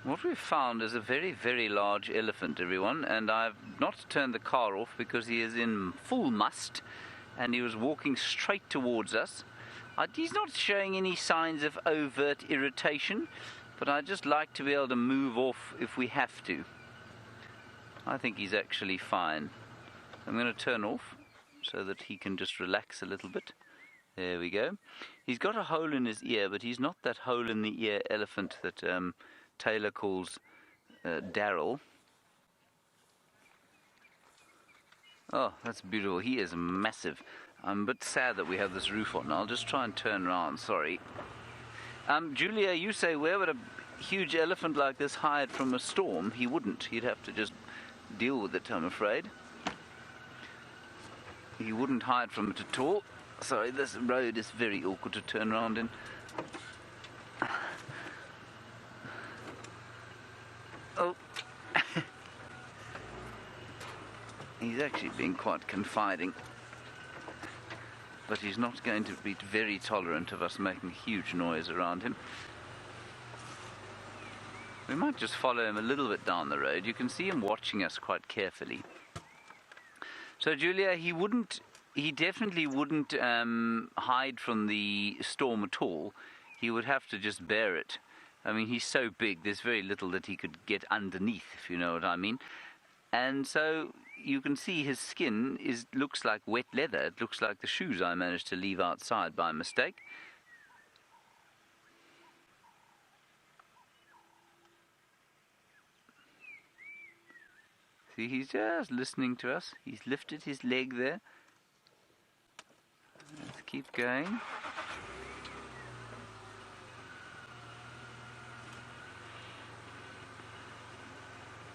What we've found is a very, very large elephant, everyone, and I've not turned the car off because he is in full must, and he was walking straight towards us. He's not showing any signs of overt irritation, but I just like to be able to move off if we have to. I think he's actually fine. I'm going to turn off so that he can just relax a little bit. There we go. He's got a hole in his ear, but he's not that hole in the ear elephant that Taylor calls Daryl. Oh, that's beautiful. He is massive. I'm a bit sad that we have this roof on. I'll just try and turn around, sorry. Julia, you say, where would a huge elephant like this hide from a storm? He wouldn't. He'd have to just deal with it, I'm afraid. He wouldn't hide from it at all. Sorry, this road is very awkward to turn around in. Oh. He's actually being quite confiding. But he's not going to be very tolerant of us making huge noise around him. We might just follow him a little bit down the road. You can see him watching us quite carefully. So, Julia, he definitely wouldn't hide from the storm at all. He would have to just bear it. I mean, he's so big, there's very little that he could get underneath, if you know what I mean. And so you can see his skin looks like wet leather. It looks like the shoes I managed to leave outside by mistake. See, he's just listening to us. He's lifted his leg there. Let's keep going.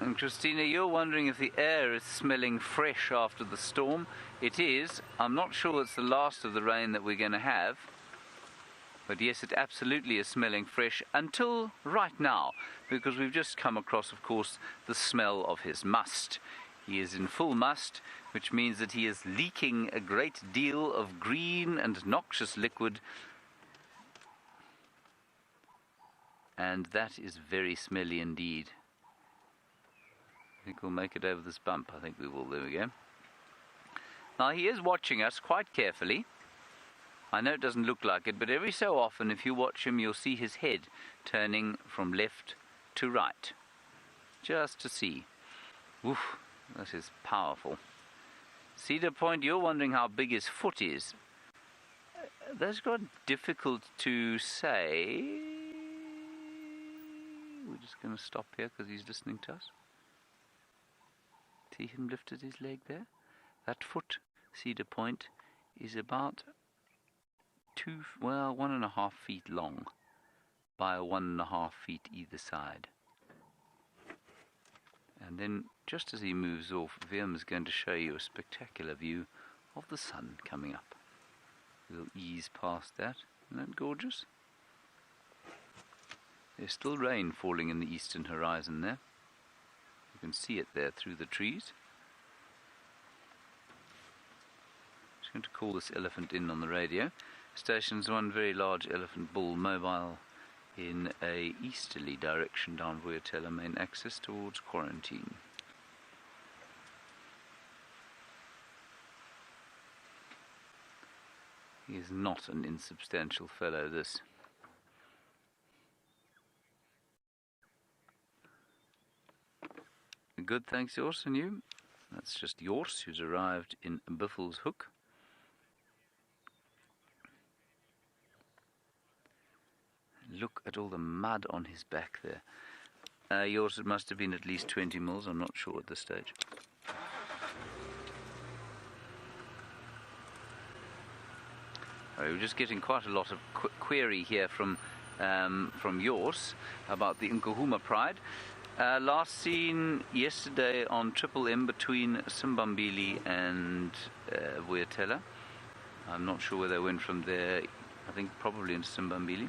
And Christina, you're wondering if the air is smelling fresh after the storm. It is. I'm not sure it's the last of the rain that we're going to have. But yes, it absolutely is smelling fresh until right now, because we've just come across, of course, the smell of his must. He is in full must, which means that he is leaking a great deal of green and noxious liquid. And that is very smelly indeed. I think we'll make it over this bump. I think we will. There we go. Now, he is watching us quite carefully. I know it doesn't look like it, but every so often, if you watch him, you'll see his head turning from left to right. Just to see. Oof, that is powerful. Cedar Point, you're wondering how big his foot is. That's quite difficult to say. We're just going to stop here because he's listening to us. See him lifted his leg there? That foot, Cedar Point, is about 1.5 feet long by 1.5 feet either side. And then, just as he moves off, Virm is going to show you a spectacular view of the sun coming up. We'll ease past that. Isn't that gorgeous? There's still rain falling in the eastern horizon there. You can see it there through the trees. Just going to call this elephant in on the radio. Stations one very large elephant bull mobile in a easterly direction down Vuyatela main axis towards quarantine. He is not an insubstantial fellow, this. Good, thanks, Jors, and you? That's just Jors, who's arrived in Biffle's Hook. Look at all the mud on his back there. Yours, it must have been at least 20 mils. I'm not sure at this stage. We're just getting quite a lot of query here from yours about the Nkuhuma Pride. Last seen yesterday on Triple M between Simbambili and Vuyatela. I'm not sure where they went from there. I think probably into Simbambili.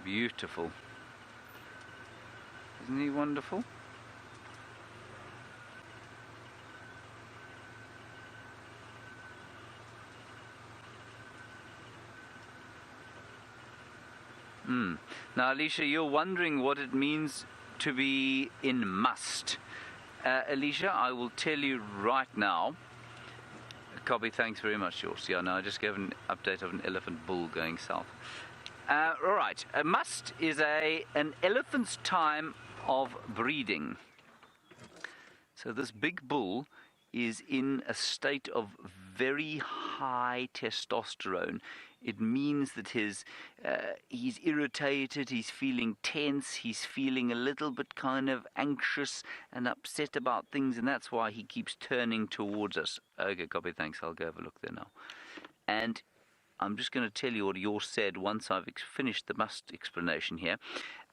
Beautiful. Isn't he wonderful? Now, Alicia, you're wondering what it means to be in must. Alicia, I will tell you right now. Copy, thanks very much, George. Yeah, no, I just gave an update of an elephant bull going south. All right, a must is an elephant's time of breeding. So this big bull is in a state of very high testosterone. It means that he's irritated, he's feeling tense, he's feeling a little bit kind of anxious and upset about things, and that's why he keeps turning towards us. Okay, copy, thanks. I'll go have a look there now. And I'm just going to tell you what yours said once I've finished the must explanation here.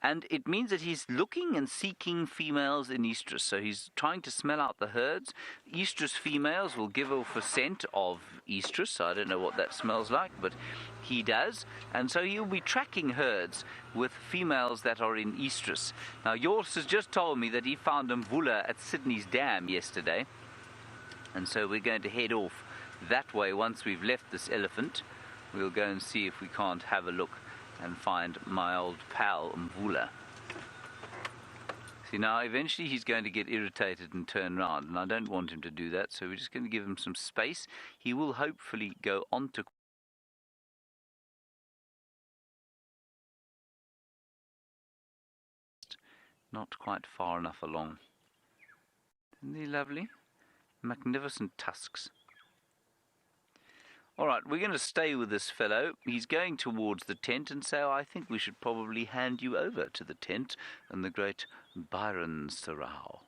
And it means that he's looking and seeking females in estrus. So he's trying to smell out the herds. Estrus females will give off a scent of estrus. I don't know what that smells like, but he does. And so he'll be tracking herds with females that are in estrus. Now, yours has just told me that he found a mvula at Sydney's dam yesterday. And so we're going to head off that way once we've left this elephant. We'll go and see if we can't have a look and find my old pal Mvula. See, now eventually he's going to get irritated and turn around, and I don't want him to do that, so we're just going to give him some space. He will hopefully go on to not quite far enough along. Isn't he lovely? Magnificent tusks. All right, we're going to stay with this fellow. He's going towards the tent, and so I think we should probably hand you over to the tent and the great Byron Sarau.